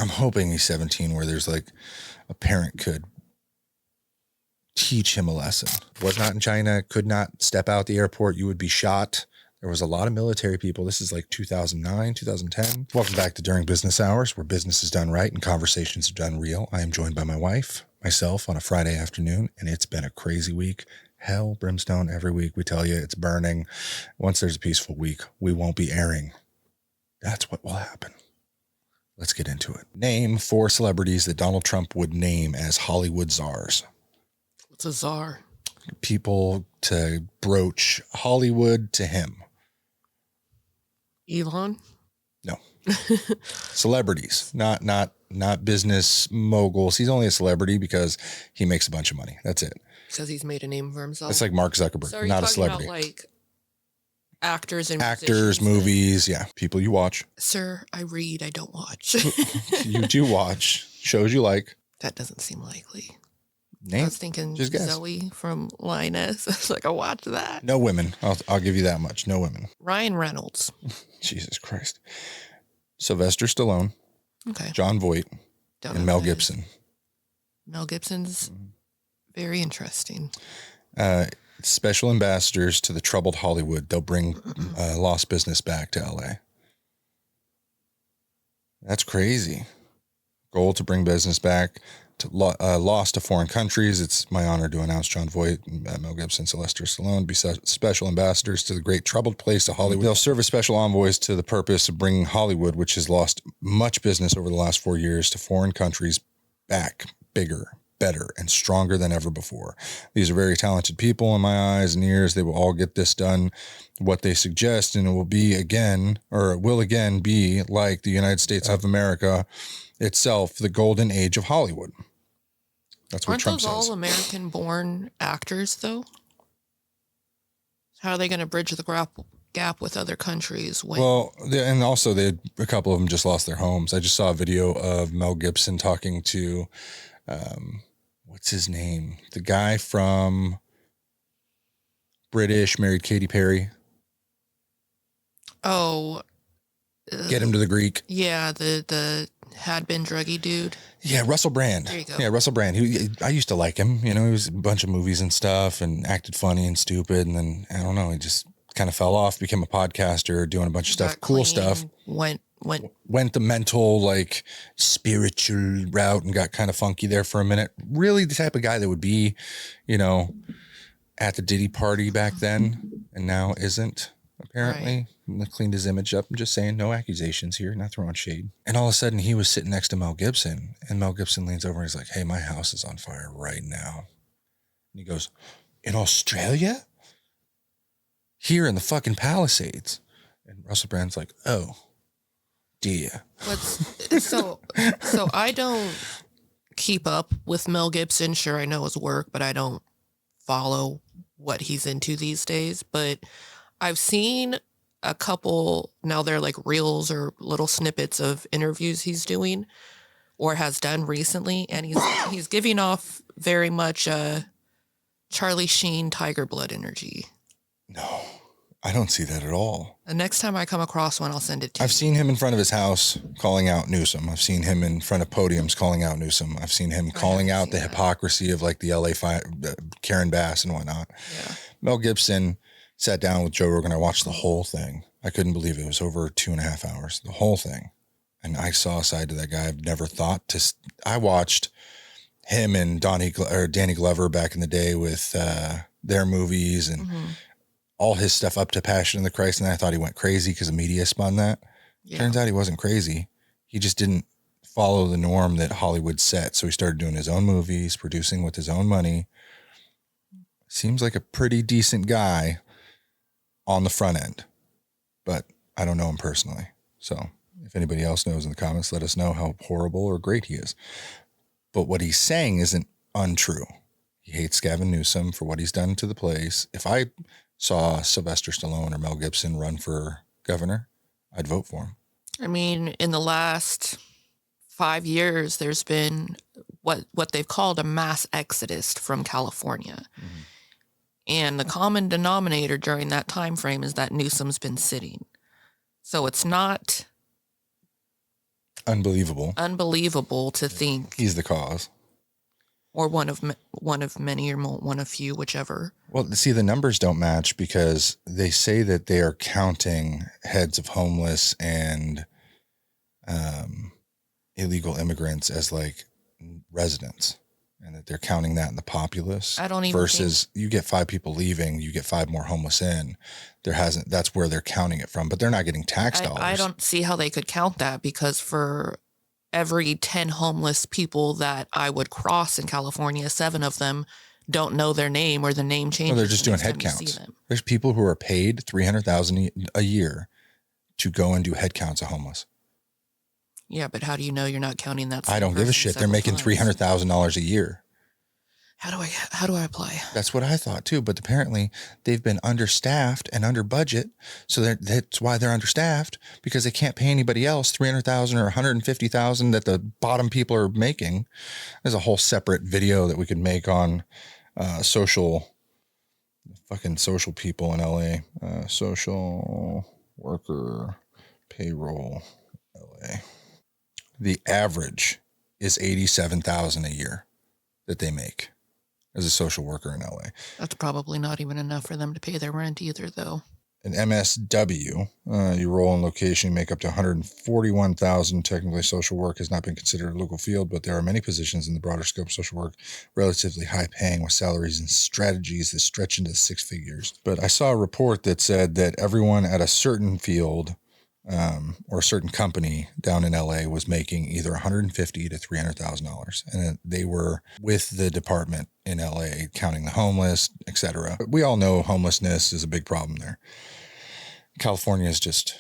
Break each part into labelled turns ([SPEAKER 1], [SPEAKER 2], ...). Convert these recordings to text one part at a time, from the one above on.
[SPEAKER 1] I'm hoping he's 17 where there's like a parent could teach him a lesson. Was not in China, could not step out the airport. You would be shot. There was a lot of military people. This is like 2009, 2010. Welcome back to During Business Hours, where business is done right and conversations are done real. I am joined by my wife, myself on a Friday afternoon, and it's been a crazy week. Hell, brimstone every week. We tell you it's burning. Once there's a peaceful week, we won't be airing. That's what will happen. Let's get into it. Name 4 celebrities that Donald Trump would name as Hollywood czars.
[SPEAKER 2] What's a czar?
[SPEAKER 1] People to broach Hollywood to him.
[SPEAKER 2] Elon?
[SPEAKER 1] No. Celebrities, not business moguls. He's only a celebrity because he makes a bunch of money. That's it.
[SPEAKER 2] Because he's made a name for himself.
[SPEAKER 1] It's like Mark Zuckerberg,
[SPEAKER 2] so
[SPEAKER 1] not a celebrity.
[SPEAKER 2] About like actors and
[SPEAKER 1] actors, movies, yeah, people you watch.
[SPEAKER 2] Sir, I read, I don't watch.
[SPEAKER 1] You do watch shows you like.
[SPEAKER 2] That doesn't seem likely.
[SPEAKER 1] Name.
[SPEAKER 2] I was thinking Zoe from Lioness. I was like, I watch that.
[SPEAKER 1] No women. I'll give you that much. No women.
[SPEAKER 2] Ryan Reynolds.
[SPEAKER 1] Jesus Christ. Sylvester Stallone.
[SPEAKER 2] Okay.
[SPEAKER 1] John Voight. And Mel Gibson.
[SPEAKER 2] Mel Gibson's very interesting.
[SPEAKER 1] Special ambassadors to the troubled Hollywood. They'll bring lost business back to LA. That's crazy. Goal to bring business back. Lost to foreign countries. It's my honor to announce John Voight, Mel Gibson, Sylvester Stallone be special ambassadors to the great troubled place of Hollywood. They'll serve as special envoys to the purpose of bringing Hollywood, which has lost much business over the last 4 years, to foreign countries back bigger, better, and stronger than ever before. These are very talented people in my eyes and ears. They will all get this done, what they suggest, and it will will again be like the United States of America itself, the golden age of Hollywood. That's what Trump says.
[SPEAKER 2] Aren't those all American-born actors, though? How are they going to bridge the gap with other countries?
[SPEAKER 1] And also a couple of them just lost their homes. I just saw a video of Mel Gibson talking to, what's his name? The guy from British, married Katy Perry.
[SPEAKER 2] Oh.
[SPEAKER 1] Get him to the Greek.
[SPEAKER 2] Yeah, the had been druggy dude.
[SPEAKER 1] Yeah, Russell Brand.
[SPEAKER 2] There you go.
[SPEAKER 1] Yeah, Russell Brand. I used to like him. You know, he was in a bunch of movies and stuff and acted funny and stupid. And then, I don't know, he just kind of fell off, became a podcaster, doing a bunch of stuff, cool stuff.
[SPEAKER 2] Went
[SPEAKER 1] the mental, like, spiritual route and got kind of funky there for a minute. Really the type of guy that would be, you know, at the Diddy party back then and now isn't, apparently. Right. Cleaned his image up. I'm just saying, no accusations here, not throwing shade. And all of a sudden he was sitting next to Mel Gibson, and Mel Gibson leans over and he's like, hey, my house is on fire right now. And he goes, in Australia? Here in the fucking Palisades. And Russell Brand's like, oh, dear.
[SPEAKER 2] So I don't keep up with Mel Gibson. Sure, I know his work, but I don't follow what he's into these days. But I've seen a couple, now they're like reels or little snippets of interviews he's doing or has done recently, and he's giving off very much Charlie Sheen Tiger Blood energy.
[SPEAKER 1] No, I don't see that at all.
[SPEAKER 2] The next time I come across one, I'll send it to you.
[SPEAKER 1] I've seen him in front of his house calling out Newsom. I've seen him in front of podiums calling out Newsom. I've seen him calling out the hypocrisy of like the LA Karen Bass and whatnot. Yeah. Mel Gibson sat down with Joe Rogan. I watched the whole thing. I couldn't believe it. It was over 2.5 hours, the whole thing. And I saw a side to that guy I've never thought to. I watched him and Danny Glover back in the day with their movies and all his stuff up to Passion of the Christ. And I thought he went crazy because the media spun that. Yeah. Turns out he wasn't crazy. He just didn't follow the norm that Hollywood set. So he started doing his own movies, producing with his own money. Seems like a pretty decent guy on the front end, but I don't know him personally. So if anybody else knows in the comments, let us know how horrible or great he is. But what he's saying isn't untrue. He hates Gavin Newsom for what he's done to the place. If I saw Sylvester Stallone or Mel Gibson run for governor, I'd vote for him.
[SPEAKER 2] I mean, in the last 5 years, there's been what they've called a mass exodus from California. Mm-hmm. And the common denominator during that time frame is that Newsom's been sitting. So it's not
[SPEAKER 1] Unbelievable
[SPEAKER 2] to think
[SPEAKER 1] he's the cause.
[SPEAKER 2] Or one of many, or one of few, whichever.
[SPEAKER 1] Well, see, the numbers don't match because they say that they are counting heads of homeless and illegal immigrants as like residents, and that they're counting that in the populace.
[SPEAKER 2] I don't even
[SPEAKER 1] versus you get 5 people leaving, you get 5 more homeless in. That's where they're counting it from, but they're not getting tax dollars.
[SPEAKER 2] I don't see how they could count that, because for every 10 homeless people that I would cross in California, 7 of them don't know their name, or the name changes.
[SPEAKER 1] No, they're just doing head counts. There's people who are paid $300,000 a year to go and do head counts of homeless.
[SPEAKER 2] Yeah, but how do you know you're not counting that?
[SPEAKER 1] I don't give a shit. They're making $300,000 a year.
[SPEAKER 2] How do I apply?
[SPEAKER 1] That's what I thought too. But apparently they've been understaffed and under budget. So that's why they're understaffed, because they can't pay anybody else $300,000 or $150,000 that the bottom people are making. There's a whole separate video that we could make on social people in LA, social worker payroll LA. The average is $87,000 a year that they make as a social worker in LA.
[SPEAKER 2] That's probably not even enough for them to pay their rent either, though.
[SPEAKER 1] An MSW, your role and location make up to $141,000. Technically, social work has not been considered a local field, but there are many positions in the broader scope of social work, relatively high paying, with salaries and strategies that stretch into 6 figures. But I saw a report that said that everyone at a certain field or a certain company down in LA was making either $150,000 to $300,000, and they were with the department in LA counting the homeless, etc. We all know homelessness is a big problem there. California is just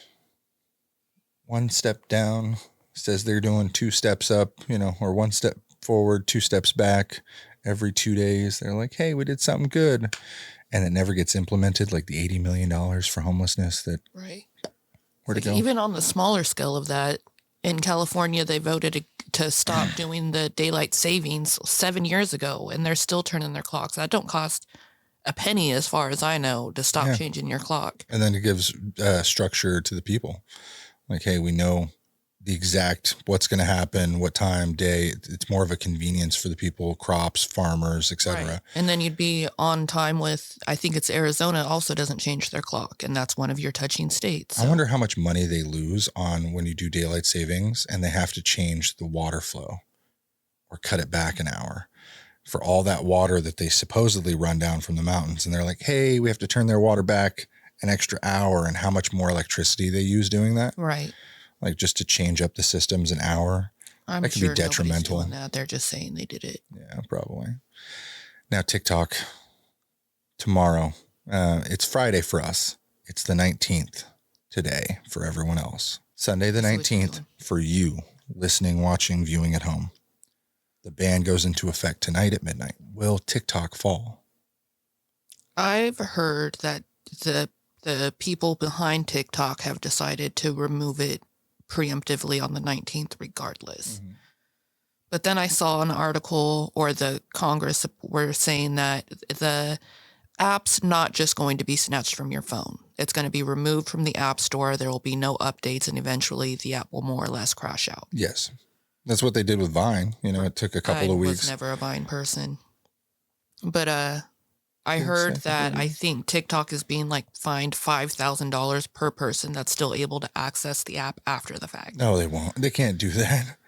[SPEAKER 1] one step down, says they're doing 2 steps up, or 1 step forward, 2 steps back every 2 days. They're like, hey, we did something good. And it never gets implemented, like the $80 million for homelessness that.
[SPEAKER 2] Right.
[SPEAKER 1] Where'd it go?
[SPEAKER 2] Even on the smaller scale of that, in California, they voted to stop doing the daylight savings 7 years ago, and they're still turning their clocks. That don't cost a penny, as far as I know, to stop changing your clock.
[SPEAKER 1] And then it gives structure to the people. Like, hey, we know the exact what's going to happen, what time, day. It's more of a convenience for the people, crops, farmers, etc.
[SPEAKER 2] Right. And then you'd be on time with, I think it's Arizona also doesn't change their clock, and that's one of your touching states. So.
[SPEAKER 1] I wonder how much money they lose on when you do daylight savings and they have to change the water flow or cut it back an hour for all that water that they supposedly run down from the mountains. And they're like, hey, we have to turn their water back an extra hour, and how much more electricity they use doing that.
[SPEAKER 2] Right.
[SPEAKER 1] Like just to change up the systems an hour.
[SPEAKER 2] I'm
[SPEAKER 1] that could
[SPEAKER 2] sure
[SPEAKER 1] be detrimental.
[SPEAKER 2] Doing that. They're just saying they did it.
[SPEAKER 1] Yeah, probably. Now, TikTok tomorrow. It's Friday for us. It's the 19th today for everyone else. Sunday the 19th for you listening, watching, viewing at home. The ban goes into effect tonight at midnight. Will TikTok fall?
[SPEAKER 2] I've heard that the people behind TikTok have decided to remove it preemptively on the 19th regardless. Mm-hmm. But then I saw an article, or the Congress were saying that the app's not just going to be snatched from your phone. It's going to be removed from the App Store. There will be no updates, and eventually the app will more or less crash out.
[SPEAKER 1] Yes. That's what they did with Vine. It took a couple of weeks.
[SPEAKER 2] I was never a Vine person. But I heard that I think TikTok is being fined $5,000 per person that's still able to access the app after the fact.
[SPEAKER 1] No, they won't. They can't do that.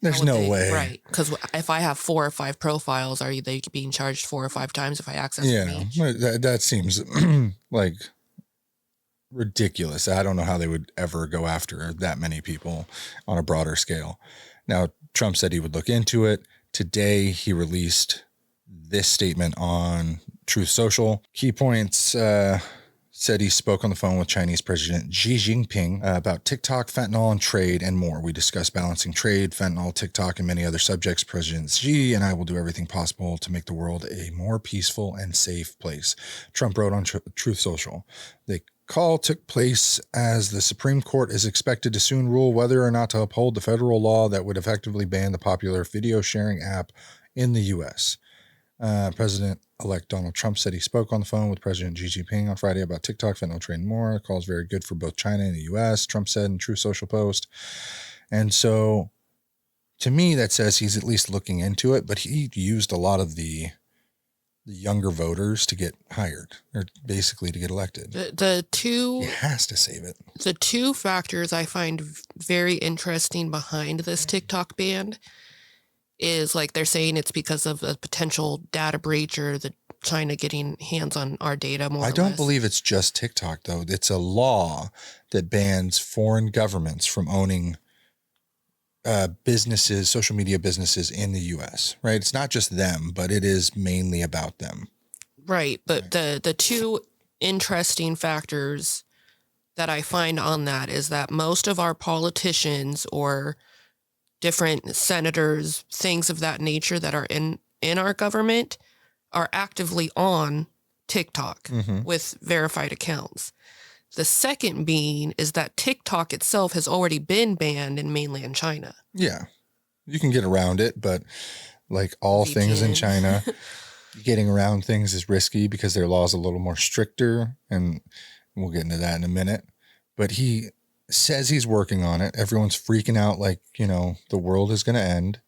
[SPEAKER 1] There's no way.
[SPEAKER 2] Right. Because if I have 4 or 5 profiles, are they being charged 4 or 5 times if I access them each?
[SPEAKER 1] That seems like ridiculous. I don't know how they would ever go after that many people on a broader scale. Now, Trump said he would look into it. Today, he released this statement on Truth Social. Key points, said he spoke on the phone with Chinese President Xi Jinping about TikTok, fentanyl, and trade, and more. We discussed balancing trade, fentanyl, TikTok, and many other subjects. President Xi and I will do everything possible to make the world a more peaceful and safe place. Trump wrote on Truth Social. The call took place as the Supreme Court is expected to soon rule whether or not to uphold the federal law that would effectively ban the popular video sharing app in the U.S. President-elect Donald Trump said he spoke on the phone with President Xi Jinping on Friday about TikTok, fentanyl, trade, and more. The call is very good for both China and the U.S., Trump said in True Social post. And so to me, that says he's at least looking into it, but he used a lot of the younger voters to get hired, or basically to get elected. He has to save it.
[SPEAKER 2] The two factors I find very interesting behind this TikTok ban is, like, they're saying it's because of a potential data breach or the China getting hands on our data more or less.
[SPEAKER 1] I don't believe it's just TikTok, though. It's a law that bans foreign governments from owning businesses, social media businesses in the U.S., right? It's not just them, but it is mainly about them.
[SPEAKER 2] Right. But the two interesting factors that I find on that is that most of our politicians or different senators, things of that nature that are in our government are actively on TikTok with verified accounts. The second being is that TikTok itself has already been banned in mainland China.
[SPEAKER 1] Yeah. You can get around it, but like all things in China, getting around things is risky because their law is a little more stricter, and we'll get into that in a minute. But he says he's working on it. Everyone's freaking out like, the world is going to end.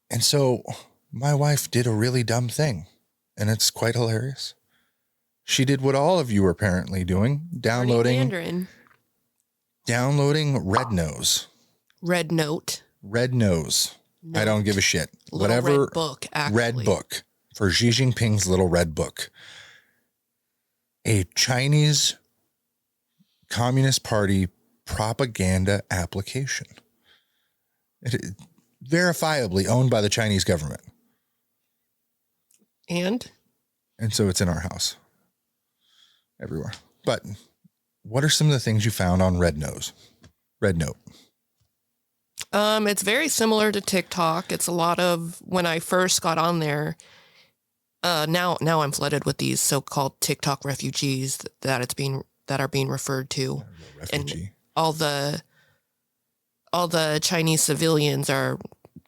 [SPEAKER 1] And so my wife did a really dumb thing, and it's quite hilarious. She did what all of you are apparently doing, downloading Red Nose.
[SPEAKER 2] Red Note.
[SPEAKER 1] Red Nose.
[SPEAKER 2] Note.
[SPEAKER 1] I don't give a shit.
[SPEAKER 2] Little
[SPEAKER 1] Whatever.
[SPEAKER 2] Red Book, actually.
[SPEAKER 1] Red Book. For Xi Jinping's little red book. A Chinese Communist Party propaganda application. It is verifiably owned by the Chinese government.
[SPEAKER 2] And
[SPEAKER 1] so it's in our house. Everywhere. But what are some of the things you found on Red Note?
[SPEAKER 2] It's very similar to TikTok. It's a lot of, when I first got on there, now I'm flooded with these so-called TikTok refugees that are being referred to.
[SPEAKER 1] Refugee.
[SPEAKER 2] And all the Chinese civilians are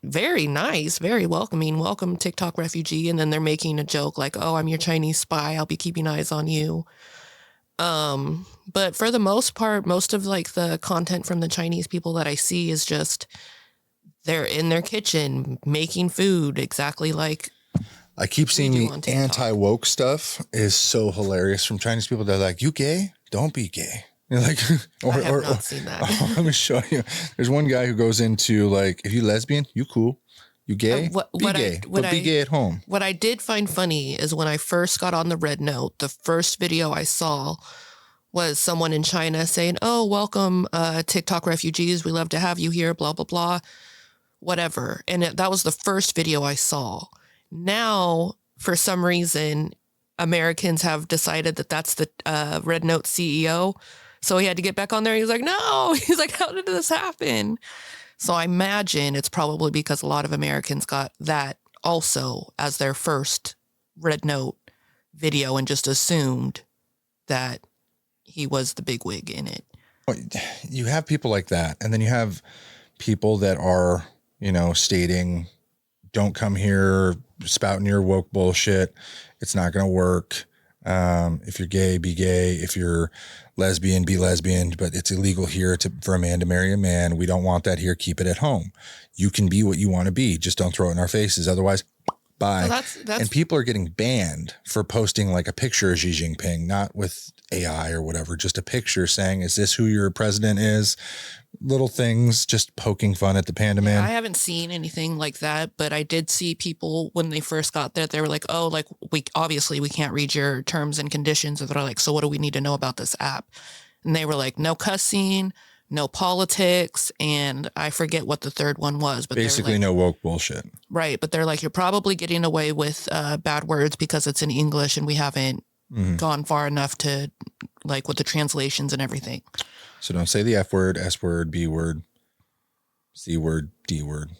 [SPEAKER 2] very nice, very welcoming. Welcome, TikTok refugee. And then they're making a joke like, oh, I'm your Chinese spy. I'll be keeping eyes on you. But for the most part, most of like the content from the Chinese people that I see is just they're in their kitchen making food exactly like
[SPEAKER 1] I keep seeing the anti-woke stuff is so hilarious from Chinese people. They're like, you gay? Don't be gay. You're like,
[SPEAKER 2] I have not seen that.
[SPEAKER 1] Let me show you. There's one guy who goes into like, if you lesbian, you cool. You gay? Be gay. But be gay at home.
[SPEAKER 2] What I did find funny is when I first got on the Red Note, the first video I saw was someone in China saying, oh, welcome, TikTok refugees. We love to have you here, blah, blah, blah, whatever. And that was the first video I saw. Now, for some reason, Americans have decided that that's the Red Note CEO. So he had to get back on there. He's like, no. He's like, how did this happen? So I imagine it's probably because a lot of Americans got that also as their first Red Note video and just assumed that he was the bigwig in it.
[SPEAKER 1] You have people like that. And then you have people that are, stating, don't come here spouting your woke bullshit. It's not going to work. If you're gay, be gay. If you're lesbian, be lesbian, but it's illegal here for a man to marry a man. We don't want that here. Keep it at home. You can be what you want to be. Just don't throw it in our faces. Otherwise, bye. Well, and people are getting banned for posting like a picture of Xi Jinping, not with AI or whatever, just a picture saying, is this who your president is? Little things, just poking fun at the Panda Man.
[SPEAKER 2] I haven't seen anything like that, but I did see people when they first got there, they were like, oh, like we can't read your terms and conditions. And they're like, so what do we need to know about this app? And they were like, no cussing, no politics. And I forget what the third one was, but
[SPEAKER 1] basically no woke bullshit.
[SPEAKER 2] Right. But they're like, you're probably getting away with bad words because it's in English and we haven't gone far enough to like with the translations and everything.
[SPEAKER 1] So don't say the F word, S word, B word, C word, D word,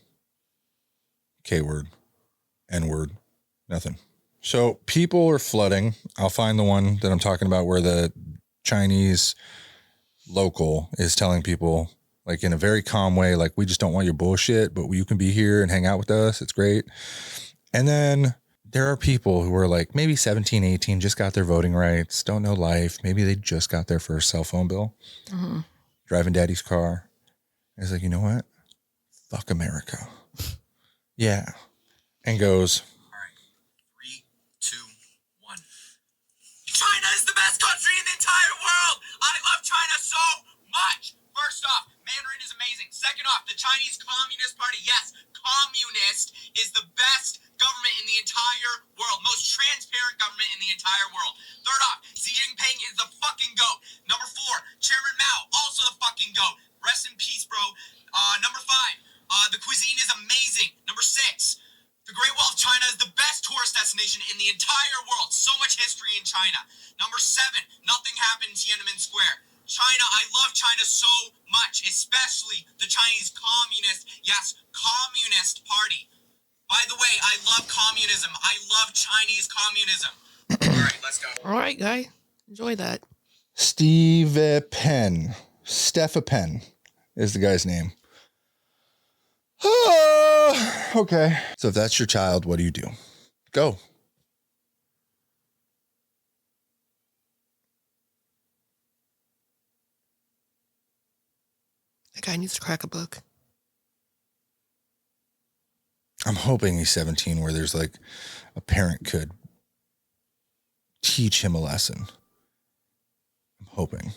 [SPEAKER 1] K word, N word, nothing. So people are flooding. I'll find the one that I'm talking about where the Chinese local is telling people like in a very calm way, like, we just don't want your bullshit, but you can be here and hang out with us. It's great. And then there are people who are like maybe 17, 18, just got their voting rights, don't know life. Maybe they just got their first cell phone bill, driving daddy's car. And it's like, you know what? fuck America. Yeah. And goes,
[SPEAKER 3] all right, 3, 2, 1. China is the best country in the entire world. I love China so much. First off, Mandarin is amazing. Second off, the Chinese Communist Party, yes, communist is the best government in the entire world. Most transparent government in the entire world. Third off, Xi Jinping is the fucking GOAT. Number 4, Chairman Mao, also the fucking GOAT. Rest in peace, bro. Number 5, the cuisine is amazing. Number 6, the Great Wall of China is the best tourist destination in the entire world. So much history in China. Number 7, nothing happened in Tiananmen Square. China, I love China so much, especially the Chinese Communist, yes, Communist Party. By the way, I love communism. I love Chinese communism. All right, let's go.
[SPEAKER 2] All right, guy. Enjoy that.
[SPEAKER 1] Steve Penn. Steph Penn is the guy's name. Okay. So if that's your child, what do you do? Go.
[SPEAKER 2] That guy needs to crack a book.
[SPEAKER 1] I'm hoping he's 17 where there's like a parent could teach him a lesson. I'm hoping.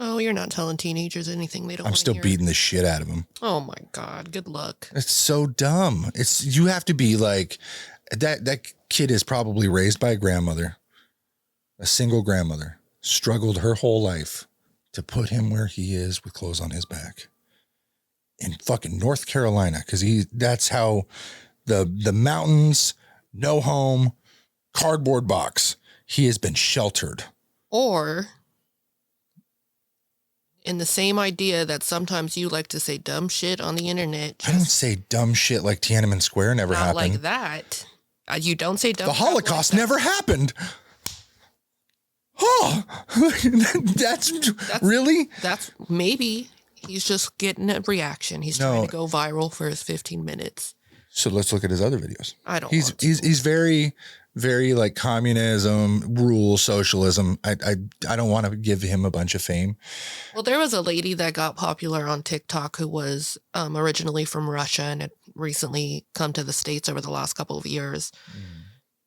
[SPEAKER 2] Oh, you're not telling teenagers anything they don't
[SPEAKER 1] I'm
[SPEAKER 2] want to
[SPEAKER 1] still
[SPEAKER 2] hear.
[SPEAKER 1] beating the shit out of him.
[SPEAKER 2] Oh my God. Good luck.
[SPEAKER 1] It's so dumb. You have to be like that kid is probably raised by a grandmother, a single grandmother, struggled her whole life to put him where he is with clothes on his back in fucking North Carolina. Cause that's how the mountains, no home, cardboard box. He has been sheltered.
[SPEAKER 2] Or in the same idea that sometimes you like to say dumb shit on the internet.
[SPEAKER 1] I don't say dumb shit like Tiananmen Square never
[SPEAKER 2] not
[SPEAKER 1] happened.
[SPEAKER 2] like that. You don't say dumb
[SPEAKER 1] The
[SPEAKER 2] crap
[SPEAKER 1] Holocaust
[SPEAKER 2] like that.
[SPEAKER 1] never happened. Oh, that's really?
[SPEAKER 2] That's maybe he's just getting a reaction. He's trying to go viral for his 15 minutes.
[SPEAKER 1] So let's look at his other videos.
[SPEAKER 2] I don't
[SPEAKER 1] He's
[SPEAKER 2] want to.
[SPEAKER 1] he's very, very like communism, rule, socialism. I don't want to give him a bunch of fame.
[SPEAKER 2] Well, there was a lady that got popular on TikTok who was originally from Russia and had recently come to the States over the last couple of years.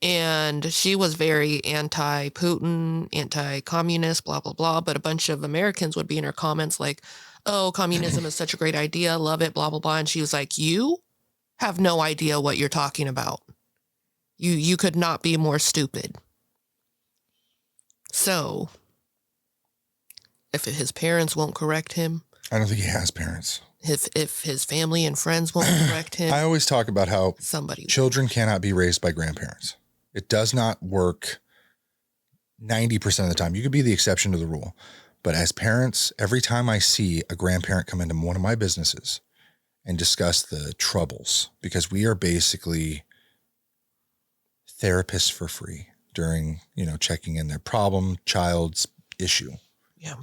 [SPEAKER 2] And she was very anti-Putin, anti-communist, blah, blah, blah. But a bunch of Americans would be in her comments like, oh, communism is such a great idea. Love it, blah, blah, blah. And she was like, you have no idea what you're talking about. You could not be more stupid. So if his parents won't correct him.
[SPEAKER 1] I don't think he has parents.
[SPEAKER 2] If his family and friends won't correct him.
[SPEAKER 1] I always talk about how
[SPEAKER 2] somebody
[SPEAKER 1] children cannot be raised by grandparents. It does not work 90% of the time. You could be the exception to the rule. But as parents, every time I see a grandparent come into one of my businesses and discuss the troubles, because we are basically therapists for free during, checking in their problem, child's issue.
[SPEAKER 2] Yeah.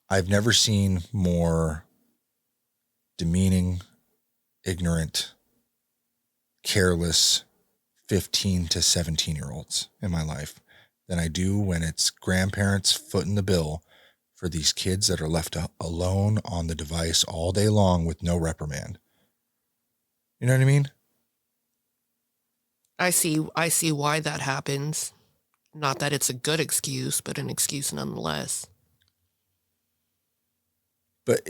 [SPEAKER 1] I've never seen more demeaning, ignorant, careless 15 to 17-year-olds in my life than I do when it's grandparents footing the bill for these kids that are left alone on the device all day long with no reprimand. You know what I mean?
[SPEAKER 2] I see why that happens. Not that it's a good excuse, but an excuse nonetheless.
[SPEAKER 1] But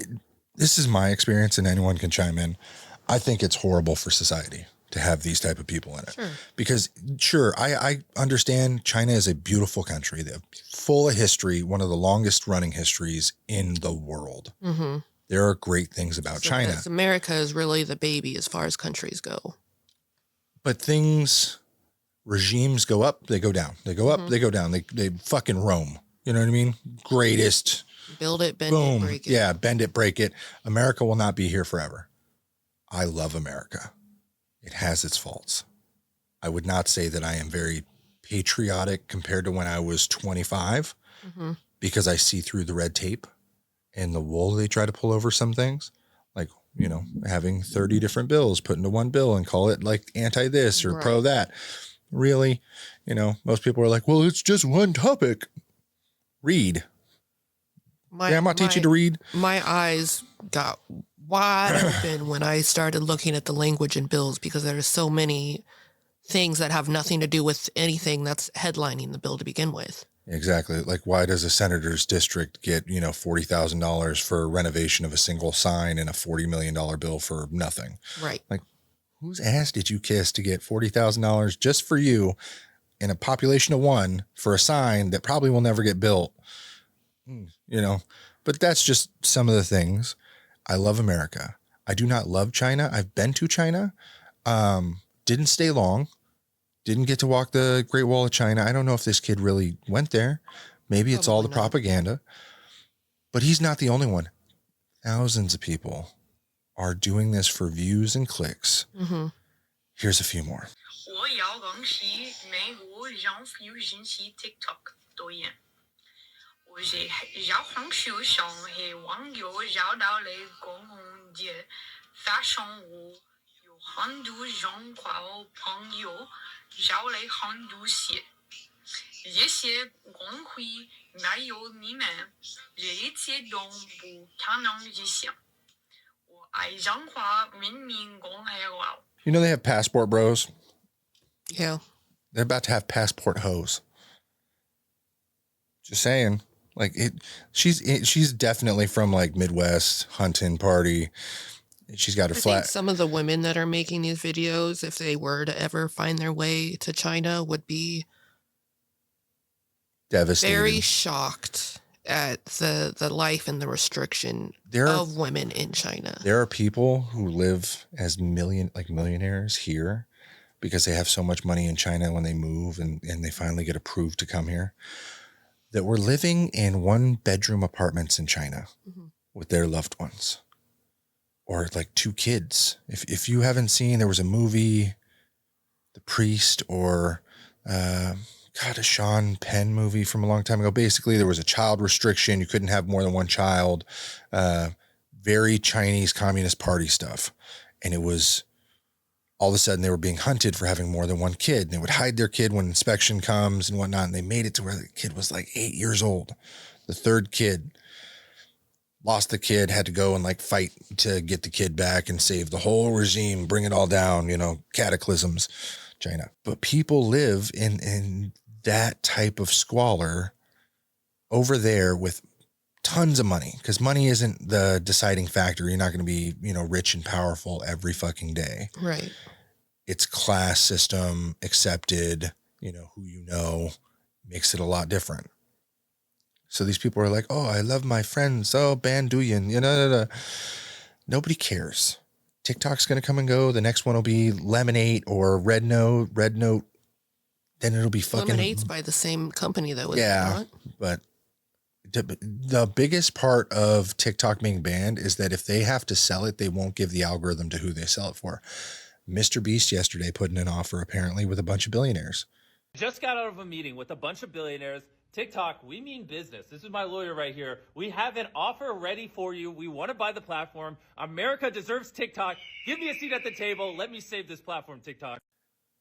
[SPEAKER 1] this is my experience, and anyone can chime in. I think it's horrible for society to have these type of people in it.
[SPEAKER 2] Sure.
[SPEAKER 1] Because, I understand China is a beautiful country. They're full of history, one of the longest running histories in the world.
[SPEAKER 2] Mm-hmm.
[SPEAKER 1] There are great things about China.
[SPEAKER 2] America is really the baby as far as countries go.
[SPEAKER 1] But regimes go up, they go down. They go up, they go down. They fucking roam. You know what I mean? Greatest.
[SPEAKER 2] Build it, bend
[SPEAKER 1] Boom.
[SPEAKER 2] it, break it.
[SPEAKER 1] Yeah, bend it, break it. America will not be here forever. I love America. It has its faults. I would not say that I am very patriotic compared to when I was 25 because I see through the red tape and the wool they try to pull over some things. Like, having 30 different bills put into one bill and call it like anti this or pro that. Really, most people are like, well, it's just one topic. Read. Grandma teach you to read?
[SPEAKER 2] My eyes got wide open when I started looking at the language in bills because there's so many things that have nothing to do with anything that's headlining the bill to begin with.
[SPEAKER 1] Exactly. Like, why does a senator's district get, $40,000 for renovation of a single sign and a $40 million bill for nothing?
[SPEAKER 2] Right.
[SPEAKER 1] Like, whose ass did you kiss to get $40,000 just for you in a population of 1 for a sign that probably will never get built? But that's just some of the things. I love America. I do not love China. I've been to China. Didn't stay long. Didn't get to walk the Great Wall of China. I don't know if this kid really went there. Maybe it's all the propaganda. But he's not the only one. Thousands of people are doing this for views and clicks. Mm-hmm. Here's a few more.
[SPEAKER 4] 我要講起美國讓有人氣 TikTok 導演，我是繞紅書上係網友繞到了公共節發生我有很多人과朋友繞了很多些，這些公會沒有你們這一切都不可能實現。我愛人과明明講係話。
[SPEAKER 1] They have passport bros.
[SPEAKER 2] Yeah.
[SPEAKER 1] They're about to have passport hoes. Just saying. Like, she's definitely from like Midwest hunting party. She's got her
[SPEAKER 2] I
[SPEAKER 1] flat.
[SPEAKER 2] think some of the women that are making these videos, if they were to ever find their way to China, would be
[SPEAKER 1] devastated.
[SPEAKER 2] Very shocked at the life and the restriction of women in China.
[SPEAKER 1] There are people who live as millionaires here because they have so much money in China when they move and they finally get approved to come here, that were living in 1-bedroom apartments in China with their loved ones, or like 2 kids. If you haven't seen, there was a movie, The Priest, or a Sean Penn movie from a long time ago. Basically, there was a child restriction. You couldn't have more than 1 child. Very Chinese Communist Party stuff. And it was all of a sudden they were being hunted for having more than 1 kid. And they would hide their kid when inspection comes and whatnot. And they made it to where the kid was like 8 years old. The 3rd kid lost the kid, had to go and like fight to get the kid back and save the whole regime, bring it all down, cataclysms, China. But people live in that type of squalor over there with tons of money, because money isn't the deciding factor. You're not going to be, rich and powerful every fucking day.
[SPEAKER 2] Right.
[SPEAKER 1] It's class system accepted, who makes it a lot different. So these people are like, oh, I love my friends. Oh, Banduyan, Nobody cares. TikTok's going to come and go. The next one will be Lemonade or Red Note. Then it'll be fucking...
[SPEAKER 2] Lemonade's by the same company that was...
[SPEAKER 1] Yeah, but the biggest part of TikTok being banned is that if they have to sell it, they won't give the algorithm to who they sell it for. Mr. Beast yesterday put in an offer, apparently, with a bunch of billionaires.
[SPEAKER 5] Just got out of a meeting with a bunch of billionaires. TikTok, we mean business. This is my lawyer right here. We have an offer ready for you. We want to buy the platform. America deserves TikTok. Give me a seat at the table. Let me save this platform, TikTok.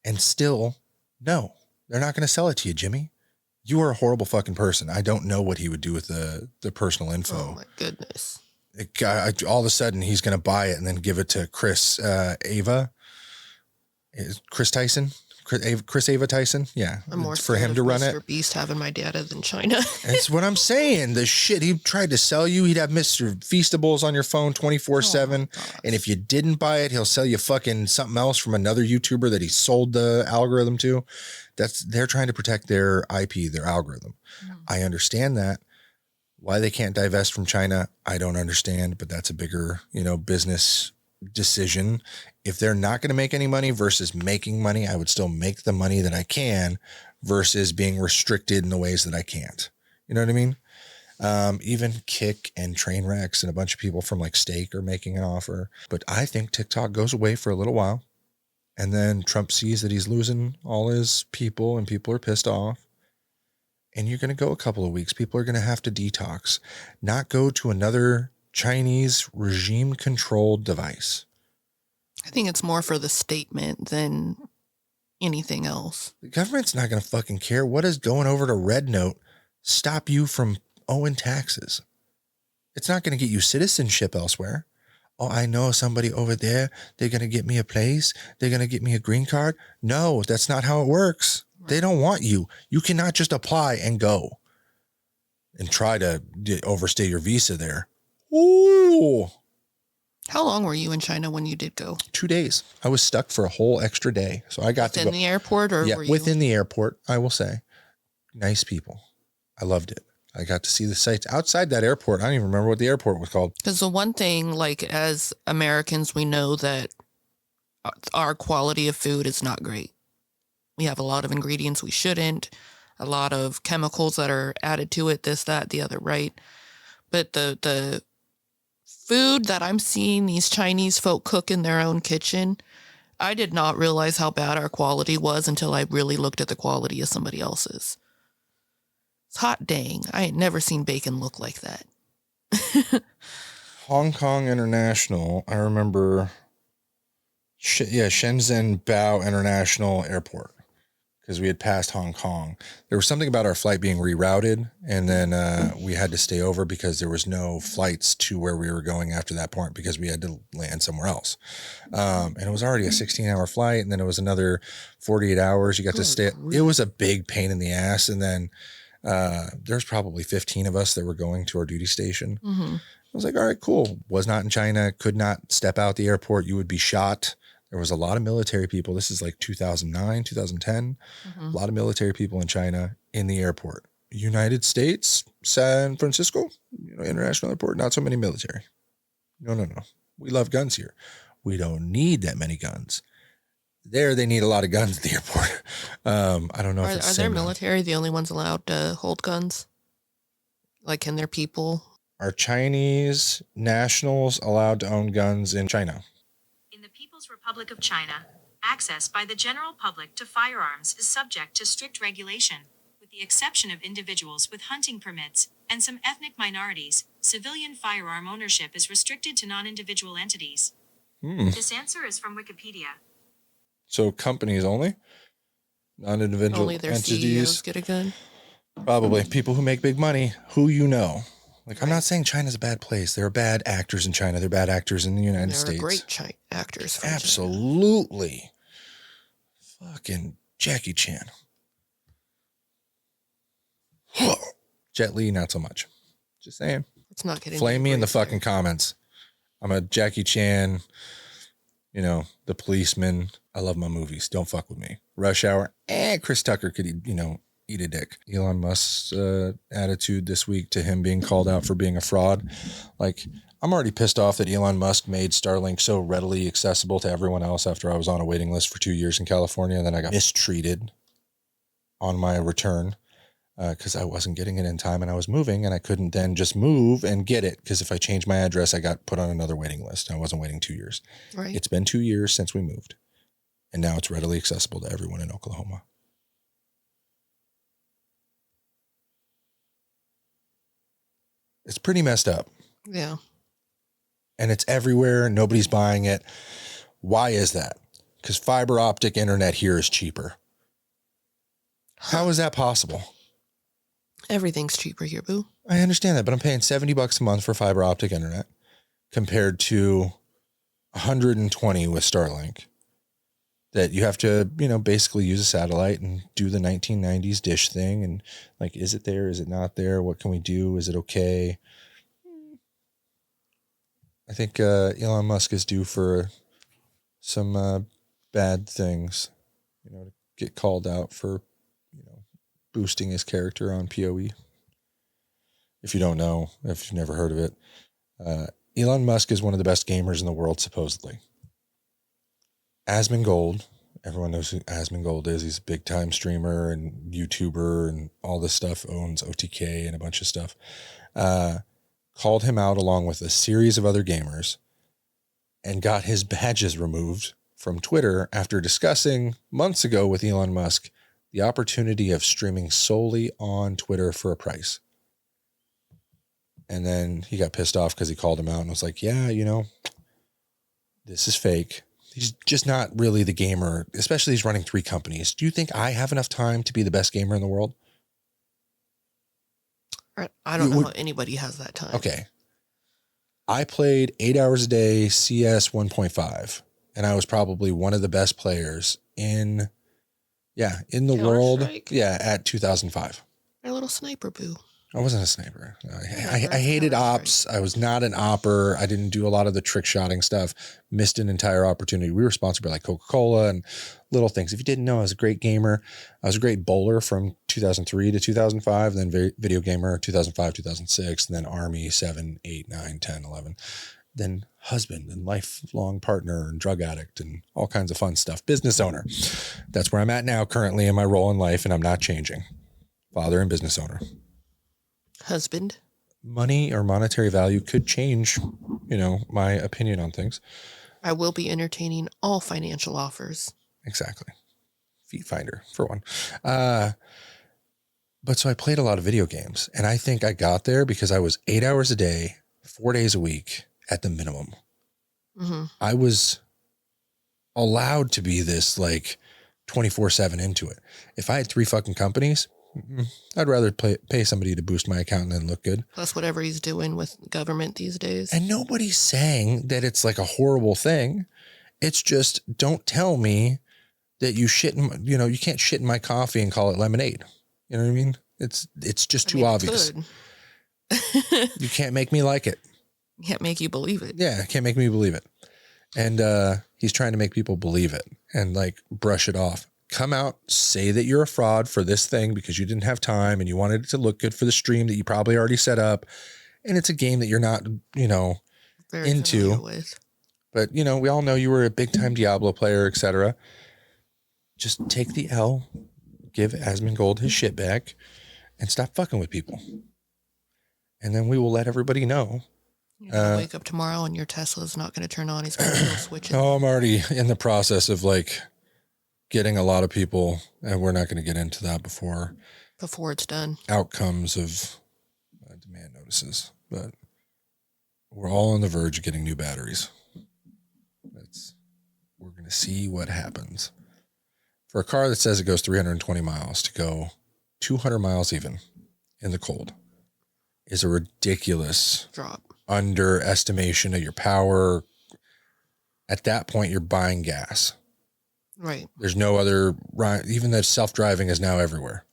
[SPEAKER 1] And still, no, they're not going to sell it to you, Jimmy. You are a horrible fucking person. I don't know what he would do with the personal info.
[SPEAKER 2] Oh, my goodness.
[SPEAKER 1] All of a sudden, he's going to buy it and then give it to Chris Ava Tyson. Yeah.
[SPEAKER 2] I'm more
[SPEAKER 1] for him to run
[SPEAKER 2] Mr.
[SPEAKER 1] it.
[SPEAKER 2] Beast having my data than China.
[SPEAKER 1] That's what I'm saying. The shit he tried to sell you. He'd have Mr. Feastables on your phone 24/7. And if you didn't buy it, he'll sell you fucking something else from another YouTuber that he sold the algorithm to. They're trying to protect their IP, their algorithm. I understand that. Why they can't divest from China, I don't understand, but that's a bigger, business decision. If they're not going to make any money versus making money, I would still make the money that I can versus being restricted in the ways that I can't. You know what I mean? Even Kick and Trainwrecks and a bunch of people from like Steak are making an offer. But I think TikTok goes away for a little while. And then Trump sees that he's losing all his people and people are pissed off. And you're going to go a couple of weeks. People are going to have to detox, not go to another Chinese regime-controlled device.
[SPEAKER 2] I think it's more for the statement than anything else.
[SPEAKER 1] The government's not going to fucking care. What does going over to Red Note stop you from owing taxes? It's not going to get you citizenship elsewhere. oh, I know somebody over there. They're going to get me a place. They're going to get me a green card. No, that's not how it works. Right. They don't want you. You cannot just apply and go and try to overstay your visa there. Ooh.
[SPEAKER 2] How long were you in China when you did go?
[SPEAKER 1] 2 days. I was stuck for a whole extra day. So I got
[SPEAKER 2] to go. Within the airport or were you?
[SPEAKER 1] Within the airport, I will say. Nice people. I loved it. I got to see the sights outside that airport. I don't even remember what the airport was called.
[SPEAKER 2] Because the one thing, like as Americans, we know that our quality of food is not great. We have a lot of ingredients we shouldn't, a lot of chemicals that are added to it, this, that, the other, right? But the food that I'm seeing these Chinese folk cook in their own kitchen, I did not realize how bad our quality was until I really looked at the quality of somebody else's. It's hot dang. I ain't never seen bacon look like that.
[SPEAKER 1] Hong Kong International, I remember, Shenzhen Bao International Airport, because we had passed Hong Kong. There was something about our flight being rerouted, and then we had to stay over because there was no flights to where we were going after that point because we had to land somewhere else. And it was already a 16-hour flight, and then it was another 48 hours. You got to stay. It was a big pain in the ass, and then there's probably 15 of us that were going to our duty station. Mm-hmm. I was like, all right, cool. Was not in China, could not step out the airport. You would be shot. There was a lot of military people. This is like 2009, 2010. Mm-hmm. A lot of military people in China in the airport. United States, San Francisco, international airport, not so many military. No. We love guns here. We don't need that many guns. There, they need a lot of guns at the airport. I don't know if it's...
[SPEAKER 2] Are their military the only ones allowed to hold guns? Like, can their people...
[SPEAKER 1] Are Chinese nationals allowed to own guns in China?
[SPEAKER 6] In the People's Republic of China, access by the general public to firearms is subject to strict regulation, with the exception of individuals with hunting permits and some ethnic minorities. Civilian firearm ownership is restricted to non-individual entities. This answer is from Wikipedia.
[SPEAKER 1] So companies only? Non-individual
[SPEAKER 2] only their
[SPEAKER 1] entities?
[SPEAKER 2] CEOs get a gun?
[SPEAKER 1] Probably. People who make big money, who you know. Like, I'm not saying China's a bad place. There are bad actors in China. There are bad actors in the United States.
[SPEAKER 2] There are great actors from
[SPEAKER 1] Absolutely. China. Fucking Jackie Chan. Jet Li, not so much. Just saying.
[SPEAKER 2] It's not getting...
[SPEAKER 1] Flame me in the fucking comments. I'm a Jackie Chan, The Policeman. I love my movies. Don't fuck with me. Rush Hour. Chris Tucker could, eat a dick. Elon Musk's attitude this week to him being called out for being a fraud. Like, I'm already pissed off that Elon Musk made Starlink so readily accessible to everyone else after I was on a waiting list for 2 years in California. And then I got mistreated on my return because I wasn't getting it in time and I was moving and I couldn't then just move and get it. Because if I changed my address, I got put on another waiting list. I wasn't waiting 2 years.
[SPEAKER 2] Right.
[SPEAKER 1] It's been 2 years since we moved. And now it's readily accessible to everyone in Oklahoma. It's pretty messed up.
[SPEAKER 2] Yeah.
[SPEAKER 1] And it's everywhere. Nobody's buying it. Why is that? Because fiber optic internet here is cheaper. How is that possible?
[SPEAKER 2] Everything's cheaper here, boo.
[SPEAKER 1] I understand that, but I'm paying $70 a month for fiber optic internet compared to $120 with Starlink. That you have to, basically use a satellite and do the 1990s dish thing. And like, is it there? Is it not there? What can we do? Is it okay? I think Elon Musk is due for some bad things, to get called out for, boosting his character on PoE. If you don't know, if you've never heard of it, Elon Musk is one of the best gamers in the world, supposedly. Asmongold, everyone knows who Asmongold is. He's a big time streamer and YouTuber and all this stuff, owns OTK and a bunch of stuff. Called him out along with a series of other gamers and got his badges removed from Twitter after discussing months ago with Elon Musk the opportunity of streaming solely on Twitter for a price. And then he got pissed off because he called him out and was like, yeah, this is fake. He's just not really the gamer, especially he's running 3 companies. Do you think I have enough time to be the best gamer in the world?
[SPEAKER 2] I don't know how anybody has that time.
[SPEAKER 1] Okay. I played 8 hours a day, CS 1.5, and I was probably one of the best players in the world.
[SPEAKER 2] Counter-Strike?
[SPEAKER 1] Yeah, at 2005.
[SPEAKER 2] Our little sniper boo.
[SPEAKER 1] I wasn't a sniper. I
[SPEAKER 2] Whatever,
[SPEAKER 1] hated
[SPEAKER 2] Counter-Strike.
[SPEAKER 1] ops. I was not an opper. I didn't do a lot of the trick shotting stuff. Missed an entire opportunity. We were sponsored by like Coca-Cola and little things. If you didn't know, I was a great gamer. I was a great bowler from 2003 to 2005, then video gamer 2005, 2006, and then Army 7, 8, 9, 10, 11. Then husband and lifelong partner and drug addict and all kinds of fun stuff. Business owner. That's where I'm at now currently in my role in life, and I'm not changing. Father and business owner.
[SPEAKER 2] Husband.
[SPEAKER 1] Money or monetary value could change, my opinion on things.
[SPEAKER 2] I will be entertaining all financial offers.
[SPEAKER 1] Exactly. Feet finder for one. But so I played a lot of video games, and I think I got there because I was 8 hours a day, 4 days a week at the minimum.
[SPEAKER 2] Mm-hmm.
[SPEAKER 1] I was allowed to be this like 24/7 into it. If I had 3 fucking companies, I'd rather pay somebody to boost my account and look good.
[SPEAKER 2] Plus whatever he's doing with government these days.
[SPEAKER 1] And nobody's saying that it's like a horrible thing. It's just, don't tell me that you you can't shit in my coffee and call it lemonade. You know what I mean? It's just too obvious. You can't make me like it.
[SPEAKER 2] Can't make you believe it.
[SPEAKER 1] Yeah, can't make me believe it. And he's trying to make people believe it and like brush it off. Come out, say that you're a fraud for this thing because you didn't have time and you wanted it to look good for the stream that you probably already set up. And it's a game that you're not,
[SPEAKER 2] Very
[SPEAKER 1] into.
[SPEAKER 2] familiar with.
[SPEAKER 1] But, we all know you were a big time Diablo player, etc. Just take the L, give Asmongold his shit back, and stop fucking with people. And then we will let everybody know.
[SPEAKER 2] You're going to wake up tomorrow and your Tesla's not going to turn on. He's going to switch it.
[SPEAKER 1] Oh, I'm already in the process of like getting a lot of people, and we're not going to get into that before
[SPEAKER 2] it's done.
[SPEAKER 1] Outcomes of demand notices. But we're all on the verge of getting new batteries. We're going to see what happens. For a car that says it goes 320 miles to go 200 miles even in the cold is a ridiculous
[SPEAKER 2] drop.
[SPEAKER 1] Underestimation of your power. At that point, you're buying gas.
[SPEAKER 2] Right.
[SPEAKER 1] There's no other, even the self-driving is now everywhere.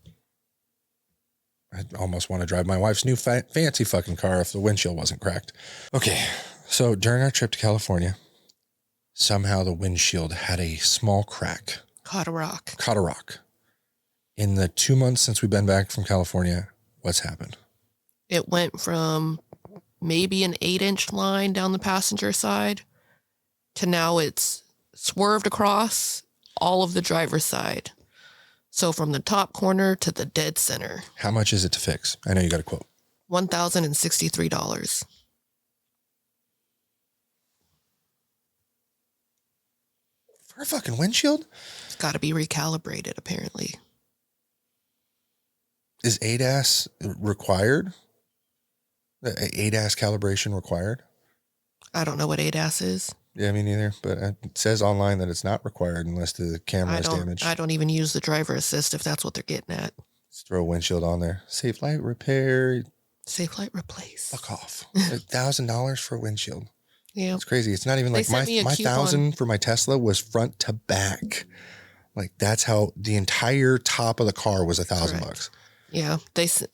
[SPEAKER 1] I almost want to drive my wife's new fancy fucking car if the windshield wasn't cracked. Okay, so during our trip to California, somehow the windshield had a small crack.
[SPEAKER 2] Caught a rock.
[SPEAKER 1] In the 2 months since we've been back from California, what's happened?
[SPEAKER 2] It went from maybe an 8-inch line down the passenger side to now it's swerved across all of the driver's side. So from the top corner to the dead center.
[SPEAKER 1] How much is it to fix? I know you got a quote.
[SPEAKER 2] $1,063.
[SPEAKER 1] For a fucking windshield?
[SPEAKER 2] It's got to be recalibrated, apparently.
[SPEAKER 1] Is ADAS required? ADAS calibration required?
[SPEAKER 2] I don't know what ADAS is.
[SPEAKER 1] Yeah, me neither. But it says online that it's not required unless the camera is damaged.
[SPEAKER 2] I don't even use the driver assist if that's what they're getting at.
[SPEAKER 1] Just throw a windshield on there. Safe light repair.
[SPEAKER 2] Safe light replace.
[SPEAKER 1] Fuck off. $1,000 for a windshield.
[SPEAKER 2] Yeah.
[SPEAKER 1] It's crazy. It's not even like my $1,000 for my Tesla was front to back. Like that's how the entire top of the car was $1,000.
[SPEAKER 2] Yeah.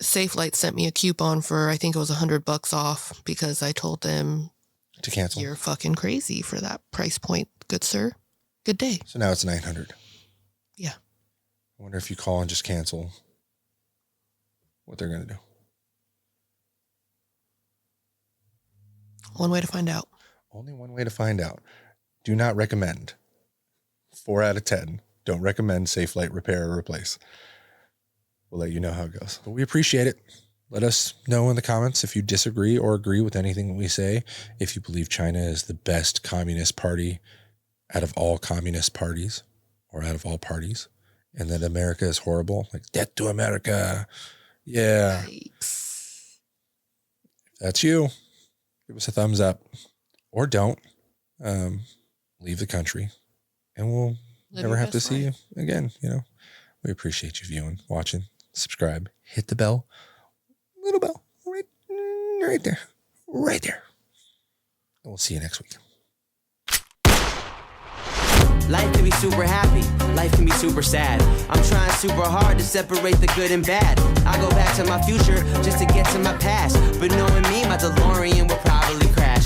[SPEAKER 2] Safe Light sent me a coupon for, I think it was $100 off because I told them
[SPEAKER 1] to cancel.
[SPEAKER 2] You're fucking crazy for that price point. Good sir. Good day.
[SPEAKER 1] So now it's $900.
[SPEAKER 2] Yeah.
[SPEAKER 1] I wonder if you call and just cancel what they're going to do.
[SPEAKER 2] One way to find out.
[SPEAKER 1] Only one way to find out. Do not recommend. 4 out of 10. Don't recommend Safe Light repair or replace. We'll let you know how it goes. But we appreciate it. Let us know in the comments if you disagree or agree with anything that we say. If you believe China is the best communist party out of all communist parties or out of all parties. And that America is horrible. Like, death to America. Yeah.
[SPEAKER 2] Yikes.
[SPEAKER 1] If that's you, give us a thumbs up. Or don't. Leave the country. And we'll never have to see you again. We appreciate you viewing, watching, subscribe, hit the bell. Little bell. Right there. We'll see you next week.
[SPEAKER 7] Life can be super happy, life can be super sad. I'm trying super hard to separate the good and bad. I go back to my future just to get to my past.